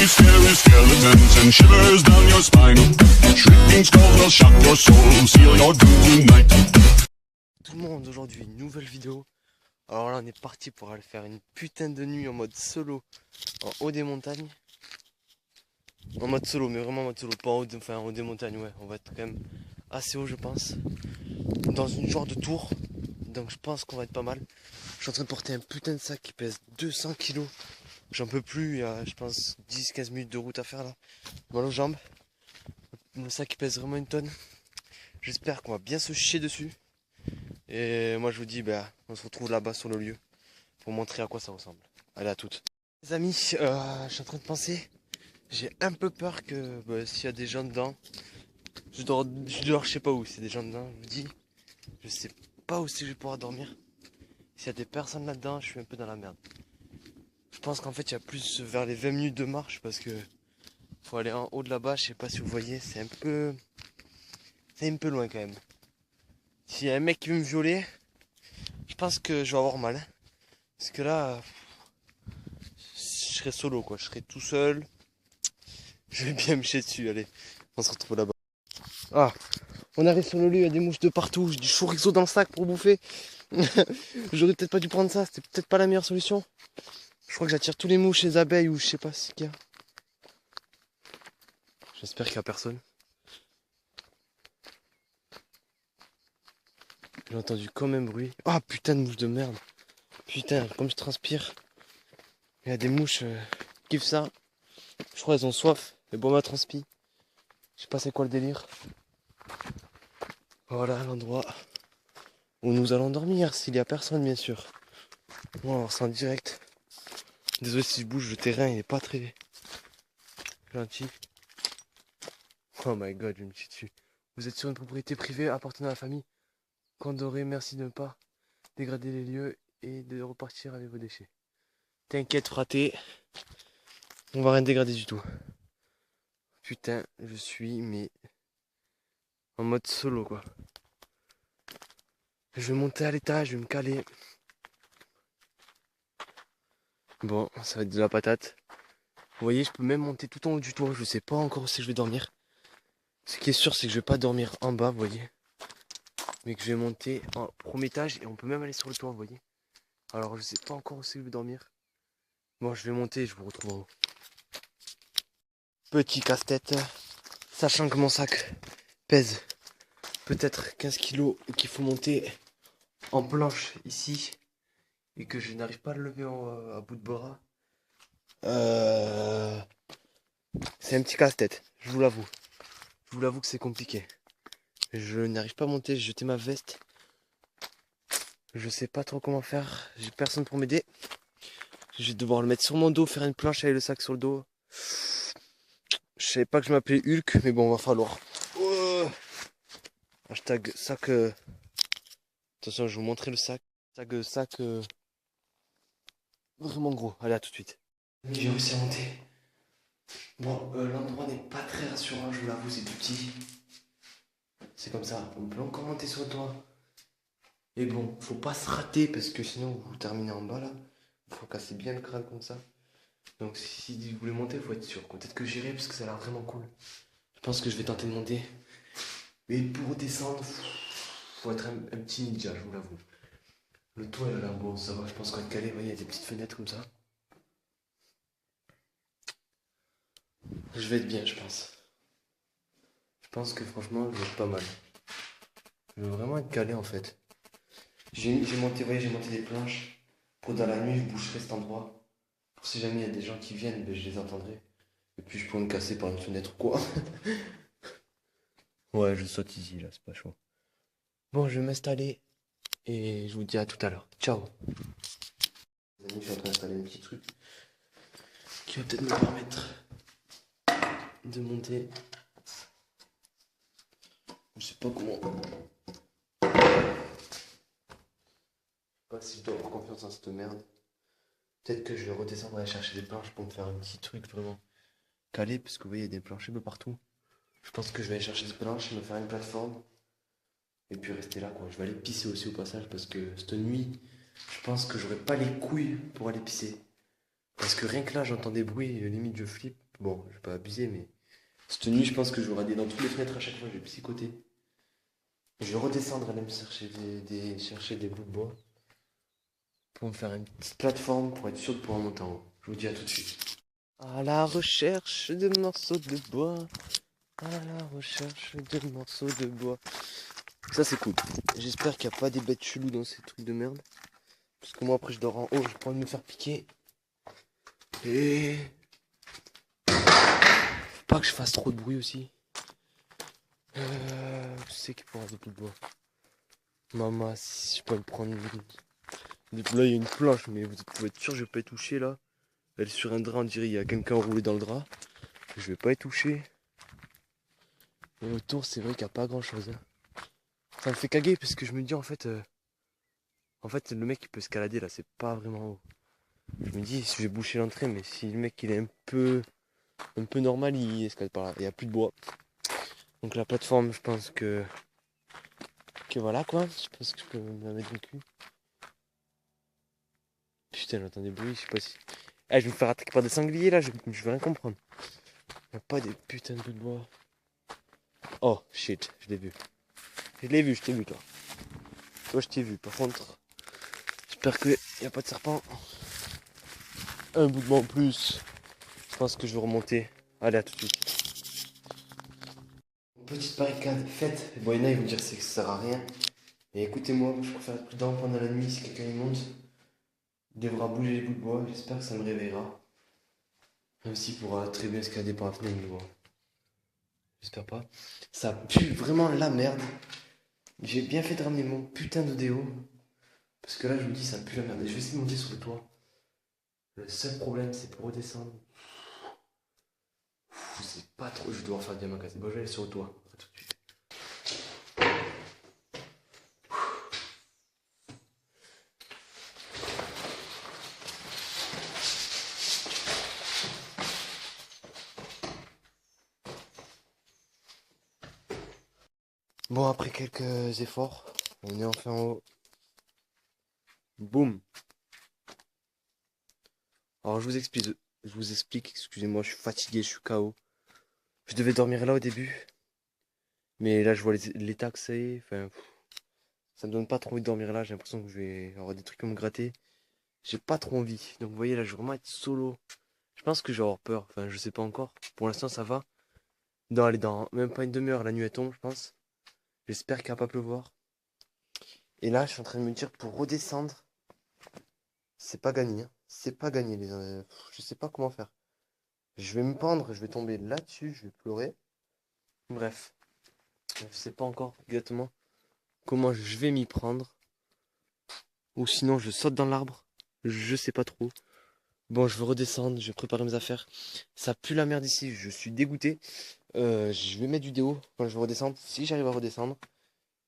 scary skeletons and shivers down your spine. Shrieking skulls will shock your soul, seal your doom tonight. Tout le monde, aujourd'hui une nouvelle vidéo. Alors là on est parti pour aller faire une putain de nuit en mode solo en haut des montagnes. En mode solo, mais vraiment en mode solo, pas en haut, enfin en haut des montagnes, ouais. On va être quand même assez haut je pense. Dans une genre de tour. Donc je pense qu'on va être pas mal. Je suis en train de porter un putain de sac qui pèse 200 kilos. J'en peux plus, il y a je pense 10-15 minutes de route à faire là. Mal aux jambes. Le sac qui pèse vraiment une tonne. J'espère qu'on va bien se chier dessus. Et moi je vous dis, on se retrouve là-bas sur le lieu pour montrer à quoi ça ressemble. Allez, à toutes. Les amis, je suis en train de penser. J'ai un peu peur que s'il y a des gens dedans, je dors je sais pas où, s'il y a des gens dedans, je vous dis, je sais pas où c'est que je vais pouvoir dormir. S'il y a des personnes là-dedans, je suis un peu dans la merde. Je pense qu'en fait il y a plus vers les 20 minutes de marche parce que faut aller en haut de là-bas, je sais pas si vous voyez, c'est un peu loin quand même. S'il y a un mec qui veut me violer, je pense que je vais avoir mal. Hein. Parce que là, je serai solo quoi, je serai tout seul. Je vais bien me chier dessus, allez, on se retrouve là-bas. Ah, on arrive sur le lieu, il y a des mouches de partout, j'ai du chorizo dans le sac pour bouffer. J'aurais peut-être pas dû prendre ça, c'était peut-être pas la meilleure solution. Je crois que j'attire tous les mouches, les abeilles ou je sais pas ce qu'il y a. J'espère qu'il y a personne. J'ai entendu comme un bruit. Ah putain de mouche de merde. Putain, comme je transpire. Il y a des mouches qui kiffent ça. Je crois qu'elles ont soif. Et bon, ma transpi. Je sais pas c'est quoi le délire. Voilà l'endroit où nous allons dormir, s'il y a personne bien sûr. Bon, alors c'est en direct. Désolé si je bouge, le terrain il est pas très gentil. Oh my god, je me suis dessus. Vous êtes sur une propriété privée appartenant à la famille Condoré, merci de ne pas dégrader les lieux et de repartir avec vos déchets. T'inquiète fraté, on va rien dégrader du tout. Putain, je suis mais en mode solo quoi. Je vais monter à l'étage, je vais me caler. Bon, ça va être de la patate. Vous voyez, je peux même monter tout en haut du toit. Je sais pas encore où c'est que je vais dormir. Ce qui est sûr, c'est que je vais pas dormir en bas, vous voyez. Mais que je vais monter en premier étage et on peut même aller sur le toit, vous voyez. Alors, je sais pas encore où c'est que je vais dormir. Bon, je vais monter et je vous retrouve en haut. Petit casse-tête. Sachant que mon sac pèse peut-être 15 kilos et qu'il faut monter en planche ici. Et que je n'arrive pas à le lever à bout de bras. C'est un petit casse-tête, je vous l'avoue. Je vous l'avoue que c'est compliqué. Je n'arrive pas à monter, j'ai jeté ma veste. Je sais pas trop comment faire, j'ai personne pour m'aider. Je vais devoir le mettre sur mon dos, faire une planche avec le sac sur le dos. Je savais pas que je m'appelais Hulk, mais bon, va falloir. Hashtag sac. Attention, je vais vous montrer le sac. Hashtag sac. Vraiment gros. Allez, à tout de suite. J'ai réussi à monter. Bon, l'endroit n'est pas très rassurant, je vous l'avoue, c'est tout petit. C'est comme ça, on peut encore monter sur le toit. Et bon, faut pas se rater parce que sinon vous terminez en bas là. Faut casser bien le crâne comme ça. Donc si vous voulez monter, faut être sûr. Peut-être que j'irai parce que ça a l'air vraiment cool. Je pense que je vais tenter de monter. Mais pour descendre, faut être un petit ninja, je vous l'avoue. Le toit il a l'air beau, ça va, je pense qu'on va être calé. Vous voyez, il y a des petites fenêtres comme ça. Je vais être bien, je pense. Je pense que franchement, je vais être pas mal. Je veux vraiment être calé en fait. J'ai monté, vous voyez, j'ai monté des planches. Pour dans la nuit, je boucherai cet endroit. Pour si jamais il y a des gens qui viennent, je les entendrai. Et puis je pourrais me casser par une fenêtre ou quoi. Ouais, je saute ici là, c'est pas chaud. Bon, je vais m'installer. Et je vous dis à tout à l'heure. Ciao. Les amis, je suis en train d'installer un petit truc qui va peut-être me permettre de monter. Je sais pas comment. Je sais pas si je dois avoir confiance en cette merde. Peut-être que je vais redescendre et aller chercher des planches pour me faire un petit truc vraiment calé. Parce que vous voyez, il y a des planches un peu partout. Je pense que je vais aller chercher des planches, me faire une plateforme. Et puis rester là quoi. Je vais aller pisser aussi au passage parce que cette nuit, je pense que j'aurai pas les couilles pour aller pisser. Parce que rien que là, j'entends des bruits, limite je flippe. Bon, je vais pas abuser, mais cette nuit, je pense que je vais regarder dans toutes les fenêtres à chaque fois, je vais psychoter. Je vais redescendre, aller me chercher chercher des bouts de bois pour me faire une petite plateforme pour être sûr de pouvoir monter en haut. Je vous dis à tout de suite. À la recherche de morceaux de bois. À la recherche de morceaux de bois. Ça c'est cool. J'espère qu'il n'y a pas des bêtes cheloues dans ces trucs de merde. Parce que moi après je dors en haut, j'ai pas envie de me faire piquer. Et faut pas que je fasse trop de bruit aussi. Je sais qu'il faut avoir des bouts de bois. Maman, si je peux me prendre une... Là il y a une planche, mais vous pouvez être sûr que je vais pas y toucher là. Elle est sur un drap, on dirait il y a quelqu'un enroulé dans le drap. Je vais pas y toucher. Et autour c'est vrai qu'il n'y a pas grand chose. Ça me fait caguer parce que je me dis en fait le mec il peut escalader là, c'est pas vraiment haut. Je me dis si je vais boucher l'entrée, mais si le mec il est un peu normal, il escalade par là. Il n'y a plus de bois. Donc la plateforme, je pense que voilà quoi. Je pense que je peux me la mettre dans le cul. Putain, j'entends des bruits, je sais pas si. Eh, je vais me faire attaquer par des sangliers là, je vais rien comprendre. Il n'y a pas des putains de bouts de bois. Oh shit, je l'ai vu. Je t'ai vu toi. Toi je t'ai vu, par contre. J'espère qu'il n'y a pas de serpent. Un bout de bois en plus. Je pense que je vais remonter. Allez, à tout de suite. Petite barricade faite. Bon, il y en a, ils vont dire que ça sert à rien. Et écoutez-moi, je préfère être prudent pendant la nuit si quelqu'un y monte. Il devra bouger les bouts de bois. J'espère que ça me réveillera. Même s'il pourra très bien escalader par la fenêtre de bois. J'espère pas. Ça pue vraiment la merde. J'ai bien fait de ramener mon putain de déo. Parce que là, je vous dis, ça pue la merde. Et je vais essayer de monter sur le toit. Le seul problème, c'est pour redescendre. C'est pas trop. Je vais devoir faire du magasin. Bon, je vais aller sur le toit. À tout de suite. Bon, après quelques efforts, on est enfin en haut. Boum. Alors, je vous explique, excusez-moi, je suis fatigué, je suis KO. Je devais dormir là au début. Mais là, je vois l'état que c'est. Enfin, ça me donne pas trop envie de dormir là. J'ai l'impression que je vais avoir des trucs à me gratter. J'ai pas trop envie. Donc, vous voyez, là, je vais vraiment être solo. Je pense que je vais avoir peur. Enfin, je sais pas encore. Pour l'instant, ça va. Dans même pas une demi-heure, la nuit elle tombe, je pense. J'espère qu'il va pas pleuvoir. Et là, je suis en train de me dire pour redescendre, c'est pas gagné, hein. C'est pas gagné. Je sais pas comment faire. Je vais me pendre, je vais tomber là-dessus, je vais pleurer. Bref, je sais pas encore exactement comment je vais m'y prendre. Ou sinon, je saute dans l'arbre. Je sais pas trop. Bon, je vais redescendre, je vais préparer mes affaires. Ça pue la merde ici, je suis dégoûté. Je vais mettre du déo quand je vais redescendre, si j'arrive à redescendre.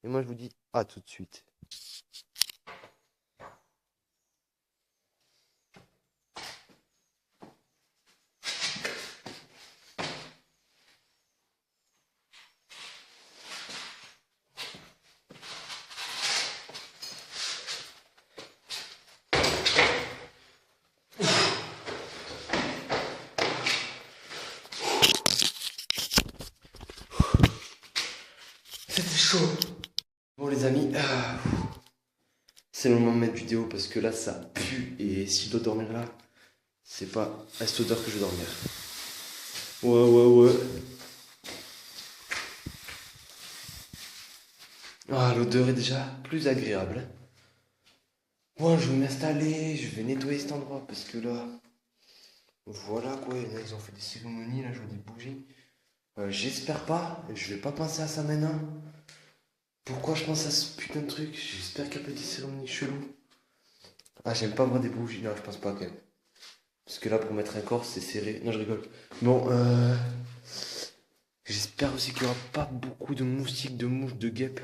Et moi, je vous dis à tout de suite. C'était chaud. Bon les amis, c'est le moment de mettre du déo parce que là ça pue et si je dois dormir là, c'est pas à cette odeur que je vais dormir. Ouais. Ah, l'odeur est déjà plus agréable. Bon, je vais m'installer, je vais nettoyer cet endroit parce que là, voilà quoi, là, ils ont fait des cérémonies, là je vois des bougies. J'espère pas, je vais pas penser à ça maintenant. Pourquoi je pense à ce putain de truc? J'espère qu'il y a pas des cérémonies cheloues. Ah, j'aime pas voir des bougies, non, je pense pas quand même. Parce que là, pour mettre un corps, c'est serré. Non, je rigole. Bon, j'espère aussi qu'il n'y aura pas beaucoup de moustiques, de mouches, de guêpes.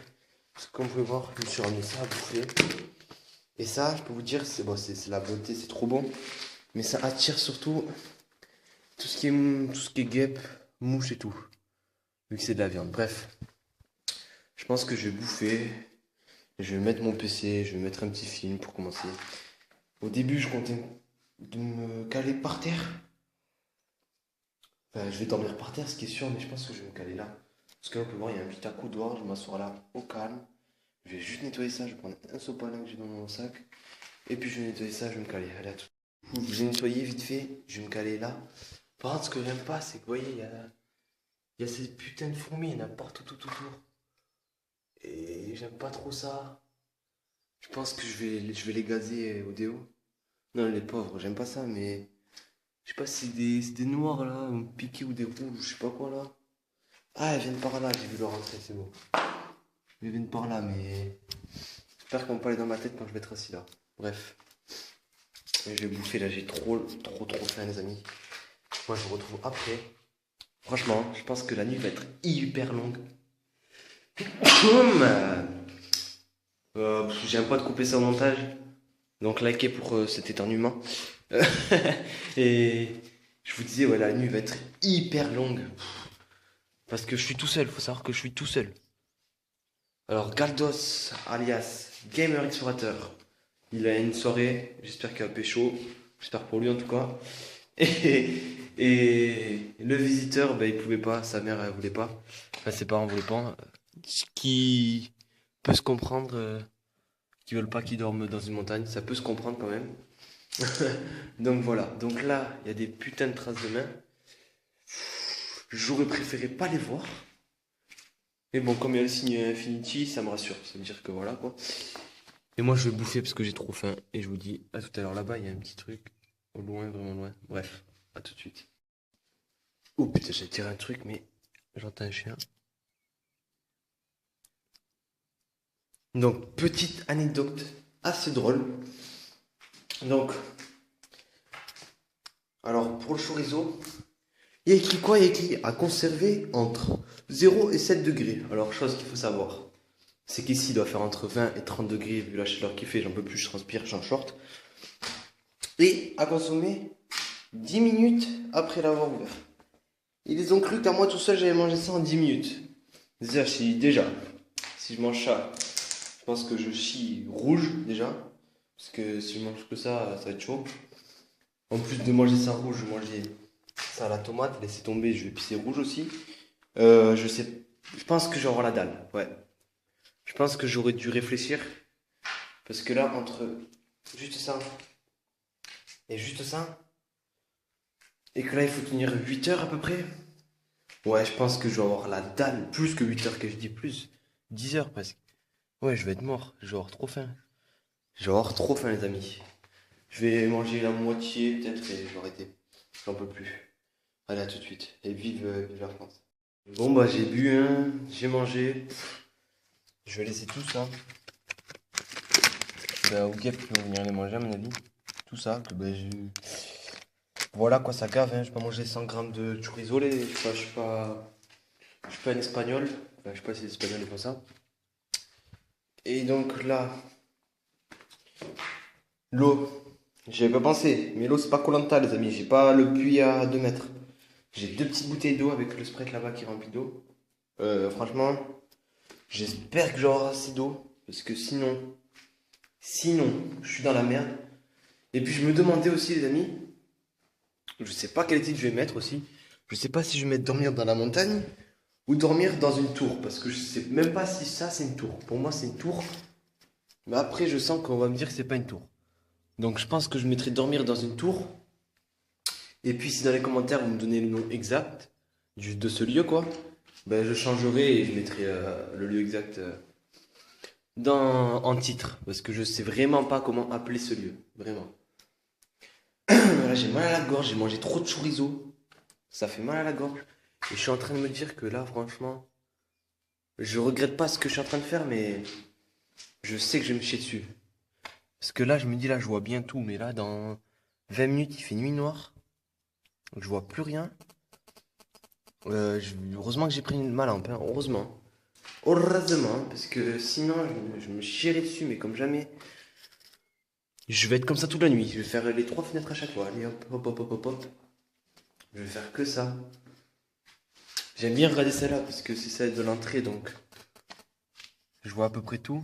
Parce que comme vous pouvez voir, je me suis ramené ça à bouffer. Et ça, je peux vous dire, c'est bon, c'est la beauté, c'est trop bon. Mais ça attire surtout tout ce qui est guêpes, mouches et tout. Vu que c'est de la viande. Bref, je pense que je vais bouffer. Je vais mettre mon PC, je vais mettre un petit film pour commencer. Au début, je comptais de me caler par terre. Je vais dormir par terre, ce qui est sûr, mais je pense que je vais me caler là. Parce que là, on peut voir, il y a un petit à-coup dehors, je vais m'asseoir là, au calme. Je vais juste nettoyer ça, je vais prendre un sopalin que j'ai dans mon sac. Et puis je vais nettoyer ça, je vais me caler. Allez, à tout. Je vais nettoyer vite fait, je vais me caler là. Par contre, ce que j'aime pas, c'est que vous voyez, il y a ces putains de fourmis, il y en a partout tout autour. Et j'aime pas trop ça. Je pense que je vais les gazer au déo. Non, les pauvres, j'aime pas ça, mais je sais pas si c'est des noirs là, piqués ou des rouges, je sais pas quoi là. Ah, elles viennent par là, j'ai vu leur rentrer, c'est bon. Elles viennent par là, mais j'espère qu'on va pas aller dans ma tête quand je vais être assis là. Bref, je vais bouffer là, j'ai trop faim, les amis. Moi, je vous retrouve après. Franchement, je pense que la nuit va être hyper longue. J'aime pas de couper ça au montage. Donc likez pour cet éternuement. Et je vous disais, ouais, la nuit va être hyper longue. Parce que je suis tout seul, faut savoir que je suis tout seul. Alors Galdos, alias Gamer Explorateur, il a une soirée, j'espère qu'il va pécho. J'espère pour lui en tout cas. Et le visiteur, il pouvait pas, sa mère elle voulait pas. Enfin ses parents voulaient pas. Ce qui peut se comprendre, qui veulent pas qu'il dorme dans une montagne, ça peut se comprendre quand même. Donc voilà, donc là, il y a des putains de traces de main. J'aurais préféré pas les voir. Mais bon, comme il y a le signe Infinity, ça me rassure. Ça veut dire que voilà quoi. Et moi, je vais bouffer parce que j'ai trop faim. Et je vous dis à tout à l'heure. Là-bas, il y a un petit truc. Au loin, vraiment loin. Bref, à tout de suite. Oh putain, j'ai tiré un truc, mais j'entends un chien. Donc, petite anecdote assez drôle. Donc, alors pour le chorizo, il y a écrit quoi? Il y a écrit à conserver entre 0 et 7 degrés. Alors, chose qu'il faut savoir, c'est qu'ici, il doit faire entre 20 et 30 degrés, vu la chaleur qu'il fait, j'en peux plus, je transpire, je suis en short. Et à consommer 10 minutes après l'avoir ouvert. Ils ont cru qu'à moi tout seul, j'avais mangé ça en 10 minutes. Déjà, si je mange ça, je pense que je chie rouge, déjà. Parce que si je mange que ça va être chaud. En plus de manger ça rouge, je mangeais ça à la tomate, laissez tomber, je vais pisser rouge aussi. Je pense que je vais avoir la dalle, ouais. Je pense que j'aurais dû réfléchir. Parce que là, entre juste ça et juste ça, et que là, il faut tenir 8 heures à peu près. Ouais, je pense que je vais avoir la dalle, plus que 8 heures que je dis plus. 10 heures presque. Ouais, je vais être mort, je vais avoir trop faim. Je vais avoir trop faim, les amis. Je vais manger la moitié peut-être et je vais arrêter. J'en peux plus. Allez, à tout de suite. Et vive la France. Bon, j'ai bu, hein, j'ai mangé. Je vais laisser tout ça. Au guêpe qui vont venir les manger, à mon avis. Tout ça. Voilà quoi, ça gave, hein. Je vais pas manger 100 grammes de chorizo. Je suis pas un espagnol. Enfin, je sais pas si les espagnols ils font ça. Et donc là, l'eau. J'y avais pas pensé. Mais l'eau, c'est pas koh les amis. J'ai pas le puits à 2 mètres. J'ai 2 petites bouteilles d'eau avec le Sprite là-bas qui est rempli d'eau. Franchement, j'espère que j'aurai assez d'eau. Parce que sinon, je suis dans la merde. Et puis je me demandais aussi, les amis, je sais pas quel titre je vais mettre aussi. Je sais pas si je vais mettre dormir dans la montagne ou dormir dans une tour. Parce que je sais même pas si ça c'est une tour. Pour moi, c'est une tour. Mais après, je sens qu'on va me dire que c'est pas une tour. Donc je pense que je mettrai dormir dans une tour. Et puis si dans les commentaires vous me donnez le nom exact de ce lieu quoi, je changerai et je mettrai le lieu exact en titre. Parce que je sais vraiment pas comment appeler ce lieu. Vraiment. Là j'ai mal à la gorge, j'ai mangé trop de chorizo. Ça fait mal à la gorge. Et je suis en train de me dire que là franchement, je regrette pas ce que je suis en train de faire mais je sais que je vais me chier dessus. Parce que là je me dis là je vois bien tout. Mais là dans 20 minutes il fait nuit noire. Donc je vois plus rien. Heureusement que j'ai pris ma lampe, hein. Heureusement. Heureusement, parce que sinon je me chierais dessus, mais comme jamais. Je vais être comme ça toute la nuit. Je vais faire les 3 fenêtres à chaque fois. Allez hop, hop, hop, hop, hop, hop. Je vais faire que ça. J'aime bien regarder celle-là, parce que c'est celle de l'entrée, donc. Je vois à peu près tout.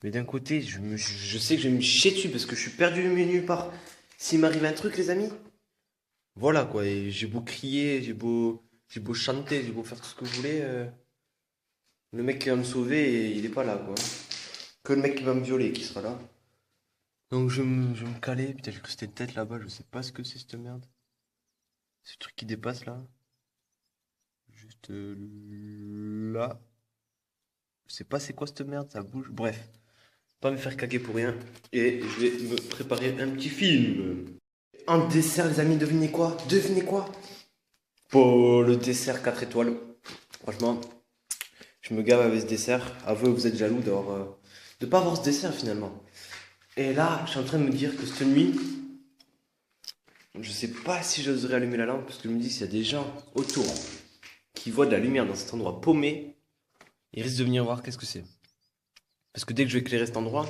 Mais d'un côté, je sais que je vais me chier dessus, parce que je suis perdu au milieu nulle part. S'il m'arrive un truc, les amis. Voilà quoi, et j'ai beau crier, j'ai beau chanter, j'ai beau faire tout ce que je voulais, le mec qui va me sauver, il est pas là quoi. Que le mec qui va me violer qui sera là. Donc je vais me caler, putain j'ai cru que c'était une tête là-bas, je sais pas ce que c'est cette merde. Ce truc qui dépasse là. Juste là. Je sais pas c'est quoi cette merde, ça bouge. Bref, pas me faire caguer pour rien. Et je vais me préparer un petit film. En dessert les amis, devinez quoi? Devinez quoi? Pour le dessert 4 étoiles. Franchement, je me gave avec ce dessert. Avouez, vous êtes jaloux de pas avoir ce dessert finalement. Et là, je suis en train de me dire que cette nuit, je sais pas si j'oserais allumer la lampe parce que je me dis s'il y a des gens autour qui voient de la lumière dans cet endroit paumé, ils risquent de venir voir qu'est-ce que c'est. Parce que dès que je vais éclairer cet endroit,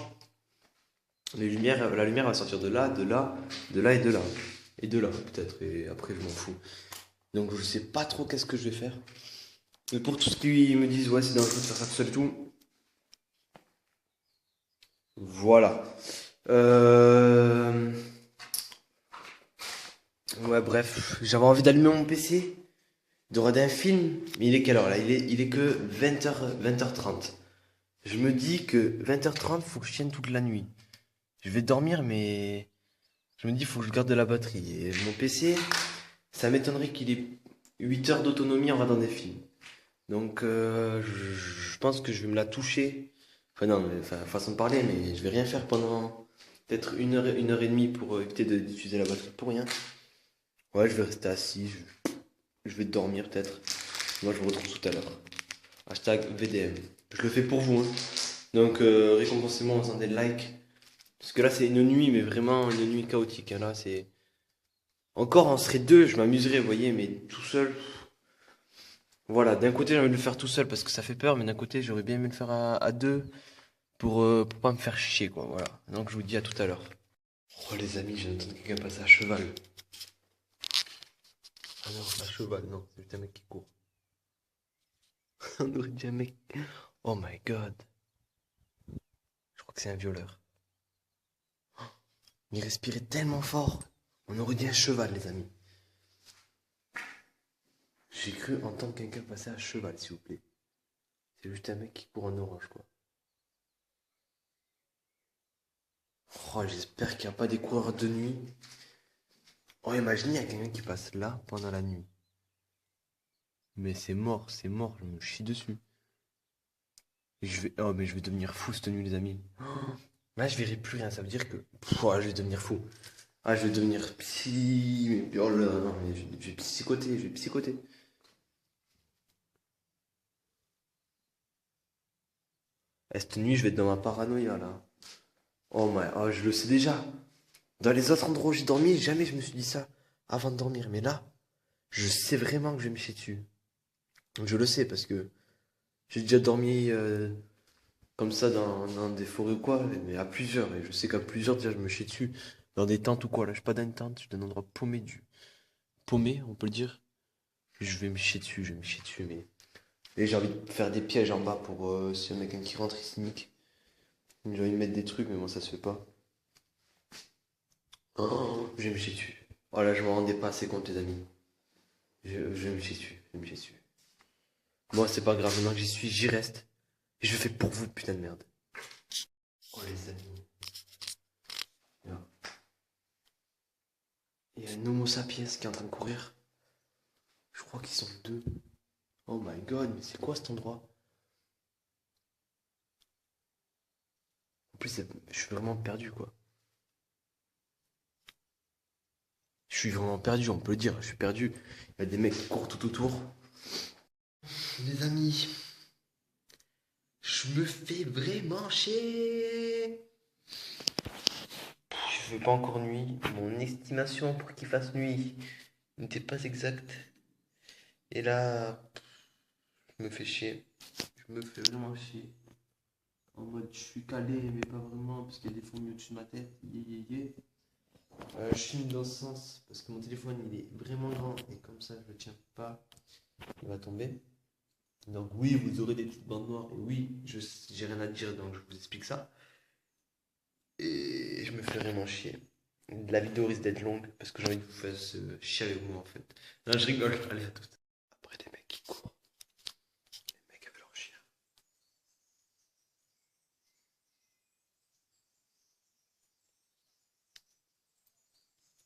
la lumière va sortir de là, de là, de là et de là. Et de là peut-être, et après je m'en fous. Donc je sais pas trop qu'est-ce que je vais faire. Mais pour tout ce qui me disent ouais c'est dangereux de faire ça tout seul et tout, voilà. Euh... Ouais bref, j'avais envie d'allumer mon PC, de regarder un film, mais il est quelle heure là? Il est que 20h30. Je me dis que 20h30, faut que je tienne toute la nuit. Je vais dormir, mais je me dis, faut que je garde de la batterie. Et mon PC, ça m'étonnerait qu'il ait 8 heures d'autonomie en regardant des films. Donc, je pense que je vais me la toucher. Enfin, non, mais, enfin, façon de parler, mais je vais rien faire pendant peut-être une heure et demie pour éviter d'utiliser la batterie pour rien. Ouais, je vais rester assis, je vais dormir peut-être. Moi, je vous retrouve tout à l'heure. Hashtag VDM. Je le fais pour vous, hein. Donc, récompensez-moi en faisant des likes. Parce que là, c'est une nuit, mais vraiment une nuit chaotique, hein. Là, c'est. Encore, on serait deux, je m'amuserais, vous voyez, mais tout seul. Voilà, d'un côté, j'ai envie de le faire tout seul parce que ça fait peur, mais d'un côté, j'aurais bien aimé le faire à deux pour pas me faire chier, quoi. Voilà. Donc, je vous dis à tout à l'heure. Oh, les amis, j'ai entendu quelqu'un passer à cheval. Ah non, à cheval, non, c'est juste un mec qui court. On aurait dit un mec. Oh my god. Je crois que c'est un violeur. Il respirait tellement fort. On aurait dit un cheval, les amis. J'ai cru entendre quelqu'un passer à cheval, s'il vous plaît. C'est juste un mec qui court en orange, quoi. Oh, j'espère qu'il n'y a pas des coureurs de nuit. Oh, imaginez, il y a quelqu'un qui passe là pendant la nuit. Mais c'est mort, je me chie dessus. Oh, mais je vais devenir fou cette nuit, les amis. Là, je verrai plus rien, ça veut dire que. Je vais devenir fou. Ah, je vais devenir psy. Mais oh là, non, mais je vais psychoter, je vais psychoter. Cette nuit, je vais être dans ma paranoïa, là. Oh, je le sais déjà. Dans les autres endroits où j'ai dormi, jamais je me suis dit ça avant de dormir. Mais là, je sais vraiment que je vais me chier dessus. Je le sais parce que j'ai déjà dormi comme ça dans des forêts ou quoi, mais à plusieurs. Et je sais qu'à plusieurs, déjà, je me chie dessus. Dans des tentes ou quoi. Là, je suis pas dans une tente, je suis dans un endroit paumé paumé, on peut le dire. Je vais me chier dessus, je vais me chier dessus. Mais et j'ai envie de faire des pièges en bas pour si y a quelqu'un qui rentre, il se nique. J'ai envie de mettre des trucs, mais moi, ça se fait pas. Oh, je vais me chier dessus. Oh là, je m'en rendais pas assez compte, les amis. Je vais me chier dessus, je vais me chier dessus. Moi, c'est pas grave, maintenant que j'y suis, j'y reste. Et je le fais pour vous, putain de merde. Oh les amis. Là. Il y a un Homo sapiens qui est en train de courir. Je crois qu'ils sont deux. Oh my god, mais c'est quoi cet endroit? En plus, je suis vraiment perdu, quoi. Je suis vraiment perdu, on peut le dire. Je suis perdu. Il y a des mecs qui courent tout autour. Les amis, je me fais vraiment chier. Je fais pas encore nuit. Mon estimation pour qu'il fasse nuit n'était pas exacte. Et là, je me fais chier. Je me fais vraiment chier. En mode, je suis calé, mais pas vraiment, parce qu'il y a des fourmis au-dessus de ma tête. Je filme dans ce sens, parce que mon téléphone, il est vraiment grand, et comme ça, je le tiens pas, il va tomber. Donc oui, vous aurez des petites bandes noires, et oui, j'ai rien à dire, donc je vous explique ça. Et je me fais vraiment chier. La vidéo risque d'être longue parce que j'ai envie de vous faire chier avec moi en fait. Non, je rigole. Allez, à toutes. Après, des mecs qui courent. Les mecs avec leur chien.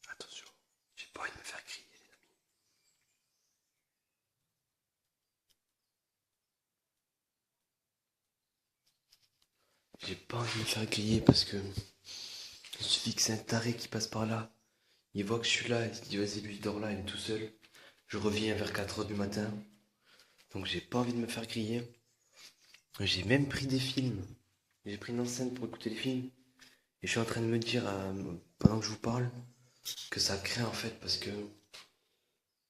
Attention, j'ai pas envie de me faire crier, les amis. J'ai pas envie de me faire griller parce que il suffit que c'est un taré qui passe par là. Il voit que je suis là, il se dit vas-y, lui il dort là, il est tout seul. Je reviens vers 4h du matin. Donc j'ai pas envie de me faire griller. J'ai même pris des films. J'ai pris une enceinte pour écouter les films. Et je suis en train de me dire, pendant que je vous parle, que ça craint en fait parce que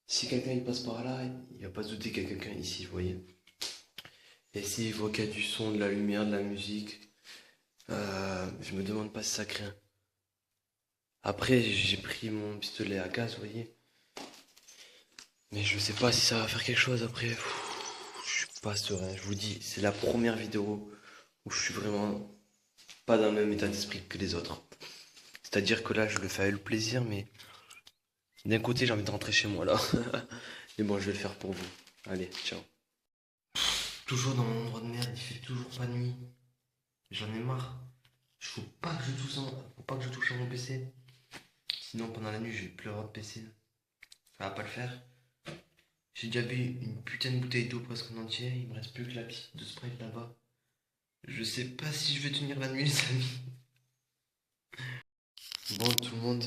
si quelqu'un il passe par là, il va pas se douter qu'il y a quelqu'un ici, vous voyez. Et s'il voit qu'il y a du son, de la lumière, de la musique, je me demande pas si ça craint. Après, j'ai pris mon pistolet à gaz, vous voyez. Mais je sais pas si ça va faire quelque chose après. Je suis pas serein, je vous dis, c'est la première vidéo où je suis vraiment pas dans le même état d'esprit que les autres. C'est-à-dire que là, je le fais avec le plaisir, mais d'un côté, j'ai envie de rentrer chez moi là. Mais bon, je vais le faire pour vous. Allez, ciao. Toujours dans mon endroit de merde, il fait toujours pas nuit. J'en ai marre. Faut pas que je touche à mon PC. Sinon, pendant la nuit, je vais plus avoir de PC. Ça va pas le faire. J'ai déjà bu une putain de bouteille d'eau presque en entier. Il me reste plus que la petite de Sprite là-bas. Je sais pas si je vais tenir la nuit, les amis. Bon, tout le monde,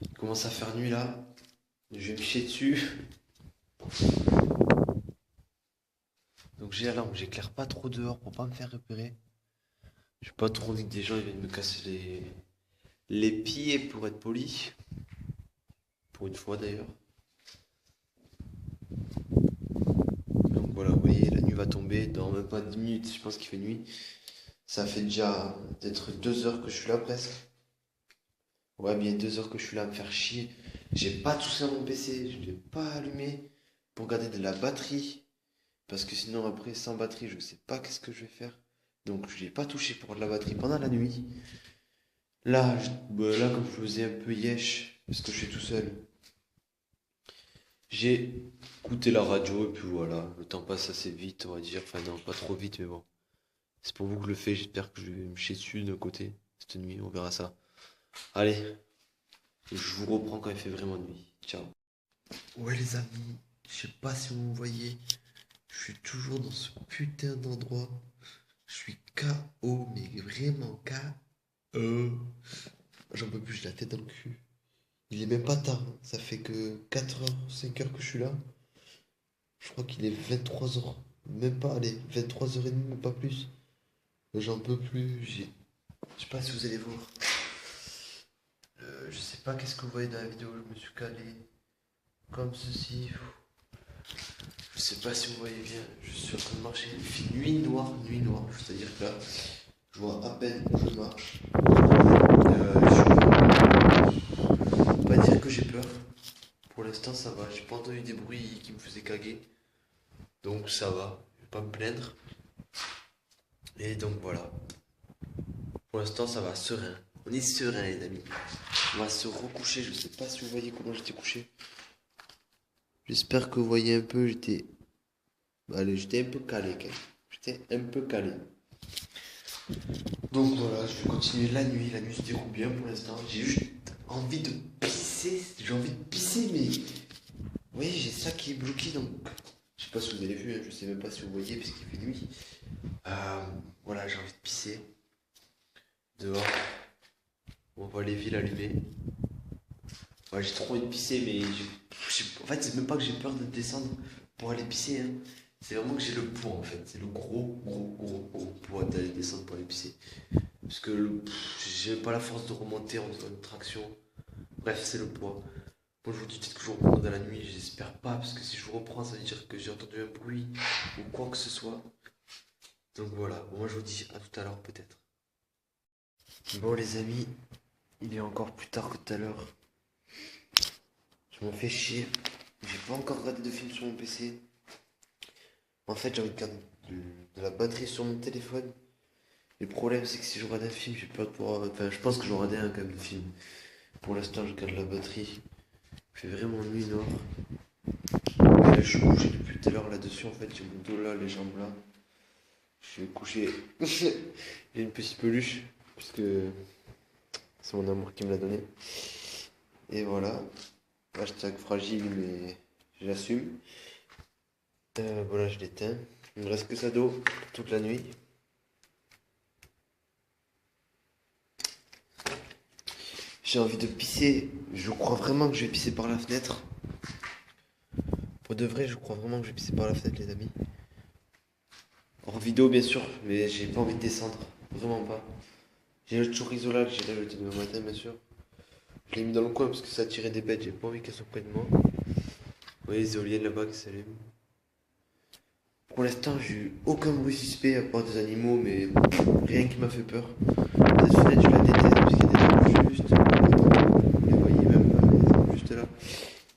il commence à faire nuit là. Je vais me chier dessus. Donc j'ai l'alarme, j'éclaire pas trop dehors pour pas me faire repérer. J'ai pas trop envie que des gens ils viennent me casser les pieds pour être poli. Pour une fois d'ailleurs. Donc voilà, vous voyez, la nuit va tomber dans même pas 10 minutes, je pense qu'il fait nuit. Ça fait déjà peut-être 2 heures que je suis là presque. Ouais, bien 2 heures que je suis là à me faire chier. J'ai pas touché à mon PC, je l'ai pas allumé pour garder de la batterie. Parce que sinon après sans batterie je sais pas qu'est-ce que je vais faire. Donc je l'ai pas touché pour de la batterie pendant la nuit. Là, là comme je faisais un peu yesh, parce que je suis tout seul, j'ai écouté la radio et puis voilà, le temps passe assez vite on va dire. Enfin non, pas trop vite mais bon. C'est pour vous que je le fais, j'espère que je vais me chier dessus d'un côté, cette nuit, on verra ça. Allez, je vous reprends quand il fait vraiment nuit. Ciao. Ouais les amis, je sais pas si vous me voyez, je suis toujours dans ce putain d'endroit. Je suis KO, mais vraiment KO. J'en peux plus, j'ai la tête dans le cul. Il est même pas tard, hein. Ça fait que 4h, 5h que je suis là. Je crois qu'il est 23h. Même pas, allez, 23h30, même pas plus. J'en peux plus, je sais pas si vous allez voir. Je sais pas qu'est-ce que vous voyez dans la vidéo, je me suis calé. Comme ceci. Je sais pas si vous voyez bien, je suis en train de marcher. Il fait nuit noire, c'est-à-dire que là, je vois à peine où je marche. On va dire que j'ai peur. Pour l'instant, ça va. J'ai pas entendu des bruits qui me faisaient caguer. Donc ça va. Je vais pas me plaindre. Et donc voilà. Pour l'instant, ça va serein. On est serein, les amis. On va se recoucher. Je sais pas si vous voyez comment j'étais couché. J'espère que vous voyez un peu. Allez, j'étais un peu calé quand même. J'étais un peu calé. Donc voilà, je vais continuer la nuit. La nuit se déroule bien pour l'instant. J'ai juste envie de pisser. J'ai envie de pisser, mais oui, j'ai ça qui est bloqué. Donc, je sais pas si vous avez vu. Hein, je sais même pas si vous voyez parce qu'il fait nuit. Voilà, j'ai envie de pisser. Dehors. On voit les villes allumées. Ouais, j'ai trop envie de pisser, mais en fait, c'est même pas que j'ai peur de descendre pour aller pisser. Hein. C'est vraiment que j'ai le poids en fait. C'est le gros poids d'aller descendre pour aller pisser. Parce que j'ai pas la force de remonter en faisant une traction. Bref, c'est le poids. Moi je vous dis peut-être que je vous reprends dans la nuit, j'espère pas, parce que si je vous reprends, ça veut dire que j'ai entendu un bruit ou quoi que ce soit. Donc voilà, moi je vous dis à tout à l'heure peut-être. Bon les amis, il est encore plus tard que tout à l'heure. Je me fais chier. J'ai pas encore regardé de film sur mon PC. En fait, j'ai envie de garder de la batterie sur mon téléphone. Le problème, c'est que si je regarde un film, j'ai peur de pouvoir. Enfin, je pense que je vais regarder un quand même de film. Pour l'instant, je garde la batterie. Il fait vraiment nuit noire. Et là, je suis couché depuis tout à l'heure là-dessus. En fait, j'ai mon dos là, les jambes là. Je suis couché. J'ai une petite peluche. Puisque c'est mon amour qui me l'a donné. Et voilà. Hashtag fragile, mais j'assume. Voilà, je l'éteins. Il me reste que ça d'eau toute la nuit. J'ai envie de pisser. Je crois vraiment que je vais pisser par la fenêtre. Pour de vrai, je crois vraiment que je vais pisser par la fenêtre, les amis. Hors vidéo, bien sûr, mais j'ai pas envie de descendre. Vraiment pas. J'ai le chorizo là, j'irai jeter demain matin, bien sûr. Je l'ai mis dans le coin parce que ça attirait des bêtes. J'ai pas envie qu'elles soient près de moi. Vous voyez les éoliennes là-bas qui s'allument. Pour l'instant, j'ai eu aucun bruit suspect à part des animaux, mais rien qui m'a fait peur. Cette fenêtre, je la déteste parce qu'il y a des arbres juste. Vous les voyez même pas, les arbres juste là.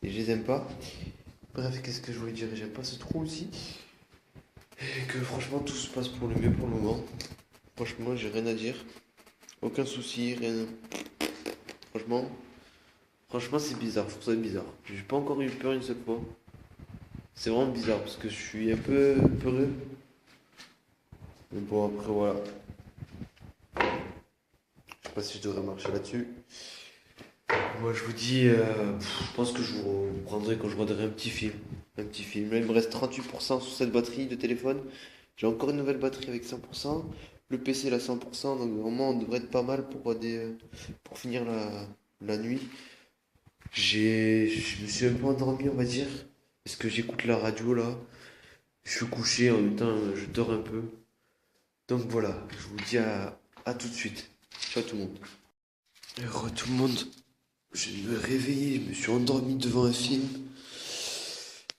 Et je les aime pas. Bref, qu'est-ce que je voulais dire? J'aime pas ce trou aussi. Et que franchement, tout se passe pour le mieux pour le moment. Franchement, j'ai rien à dire. Aucun souci, rien. Franchement, c'est bizarre. Je trouve ça bizarre. J'ai pas encore eu peur une seule fois. C'est vraiment bizarre parce que je suis un peu peureux. Mais bon, après, voilà. Je sais pas si je devrais marcher là-dessus. Moi, je vous dis, je pense que je vous reprendrai quand je regarderai un petit film. Un petit film. Là, il me reste 38% sur cette batterie de téléphone. J'ai encore une nouvelle batterie avec 100%. Le PC, il a 100%. Donc, vraiment, on devrait être pas mal pour finir la nuit. Je me suis un peu endormi, on va dire. Parce que j'écoute la radio là. Je suis couché en même temps, je dors un peu. Donc voilà, je vous dis à tout de suite. Ciao tout le monde. Heureux tout le monde. Je me réveiller, je me suis endormi devant un film.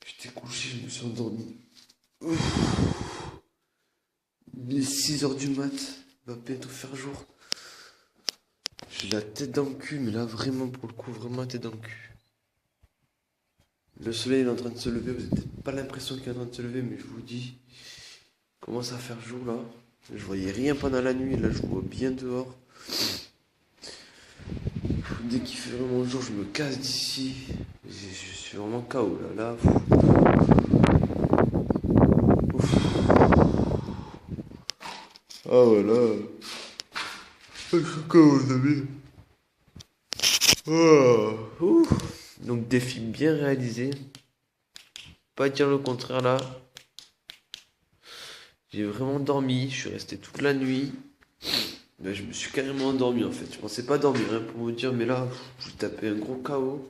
J'étais couché, je me suis endormi. Il est 6h du mat. Il va bientôt faire jour. J'ai la tête dans le cul, mais là vraiment pour le coup, vraiment la tête dans le cul. Le soleil est en train de se lever, vous n'avez peut-être pas l'impression qu'il est en train de se lever, mais je vous dis, il commence à faire jour là. Je voyais rien pendant la nuit, là je vois bien dehors. Dès qu'il fait vraiment jour, je me casse d'ici. Je suis vraiment KO là. Ouf. Ah voilà. Je suis KO les amis. Oh. Donc défi bien réalisé. Pas dire le contraire là. J'ai vraiment dormi, je suis resté toute la nuit. Ben, je me suis carrément endormi en fait. Je pensais pas dormir hein, pour vous dire, mais là, j'ai tapé un gros KO.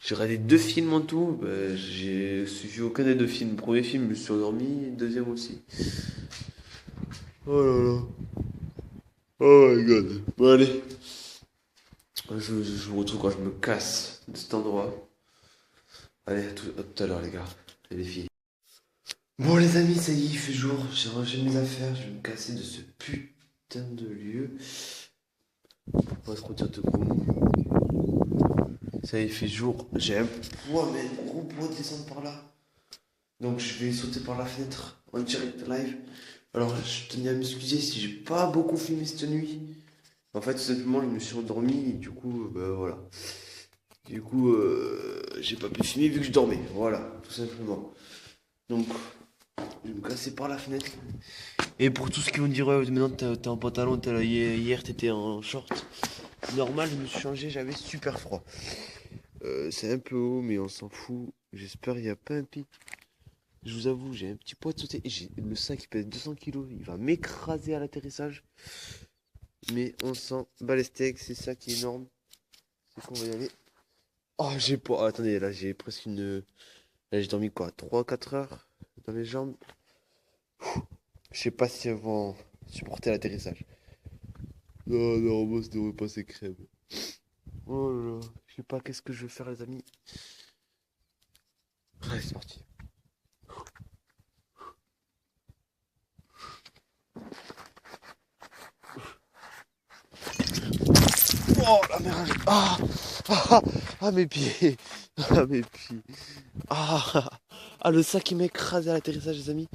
J'ai regardé 2 films en tout. Ben, j'ai suivi aucun des 2 films. Le premier film, je me suis endormi, le deuxième aussi. Oh là là. Oh my god. Bon allez. Je vous retrouve quand je me casse de cet endroit. Allez, à tout à l'heure les gars et les filles. Bon les amis, ça y est, il fait jour, j'ai rangé mes affaires, je vais me casser de ce putain de lieu. On va se retirer de gros mots. Ça y est, il fait jour, j'ai un poids, mais un gros poids de descendre par là. Donc je vais sauter par la fenêtre en direct live. Alors je tenais à m'excuser si j'ai pas beaucoup filmé cette nuit. En fait, tout simplement, je me suis endormi et du coup, bah voilà. Du coup, j'ai pas pu filmer vu que je dormais, voilà, tout simplement. Donc... je vais me casser par la fenêtre. Et pour tous ceux qui vont dire ouais, maintenant t'es en pantalon, hier t'étais en short. Normal, je me suis changé, j'avais super froid. C'est un peu haut, mais on s'en fout. J'espère il n'y a pas un pic. Je vous avoue, j'ai un petit poids de sauter. J'ai le sac qui pèse 200 kilos. Il va m'écraser à l'atterrissage. Mais on s'en bat les steaks, c'est ça qui est énorme. C'est qu'on va y aller. Oh, j'ai pas. Oh, attendez, là j'ai presque une. Là j'ai dormi quoi 3-4 heures dans les jambes. Je sais pas si elles vont supporter l'atterrissage. Non, moi ça devrait passer crème. Oh là là, je sais pas qu'est-ce que je vais faire les amis. Allez, c'est parti. Oh la merde. Mes pieds. Mes pieds. Le sac qui m'a écrasé à l'atterrissage les amis.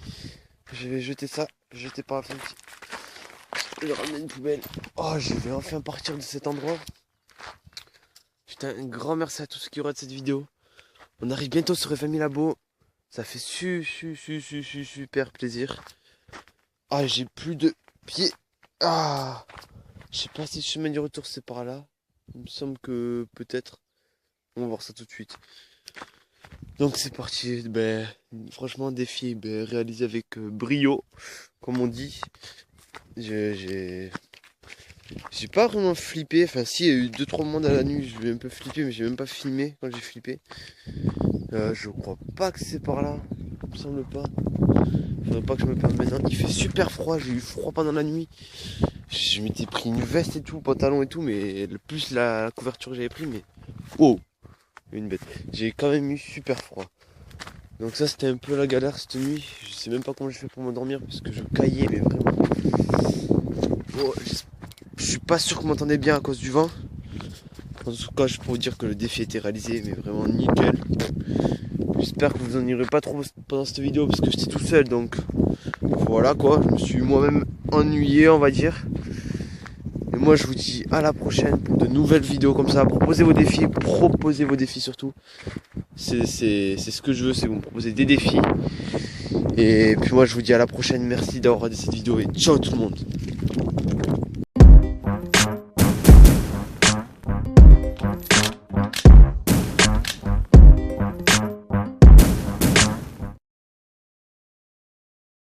Je vais jeter ça, jeter par la fenêtre. Je ramène une poubelle. Oh, je vais enfin partir de cet endroit. Putain, un grand merci à tous ceux qui regardent cette vidéo. On arrive bientôt sur FMI Labo. Ça fait super plaisir. Ah, j'ai plus de pieds. Ah, je sais pas si le chemin du retour c'est par là. Il me semble que peut-être. On va voir ça tout de suite. Donc c'est parti. Ben, franchement, défi réalisé avec brio, comme on dit. J'ai pas vraiment flippé. Enfin, si, il y a eu 2-3 moments dans la nuit, je vais un peu flipper, mais j'ai même pas filmé quand j'ai flippé. Je crois pas que c'est par là. Il me semble pas. Faudrait pas que je me perde maintenant. Il fait super froid, j'ai eu froid pendant la nuit. Je m'étais pris une veste et tout, pantalon et tout, mais plus la couverture que j'avais pris, mais. Oh! Une bête. J'ai quand même eu super froid. Donc ça c'était un peu la galère cette nuit. Je sais même pas comment je fais pour m'endormir parce que je caillais, mais vraiment. Oh, je suis pas sûr que vous m'entendez bien à cause du vent. En tout cas, je peux vous dire que le défi a été réalisé, mais vraiment nickel. J'espère que vous en irez pas trop pendant cette vidéo parce que j'étais tout seul, donc voilà quoi. Je me suis moi-même ennuyé, on va dire. Et moi, je vous dis à la prochaine pour de nouvelles vidéos comme ça. Proposez vos défis surtout. C'est ce que je veux, c'est vous me proposer des défis. Et puis moi, je vous dis à la prochaine. Merci d'avoir regardé cette vidéo et ciao tout le monde.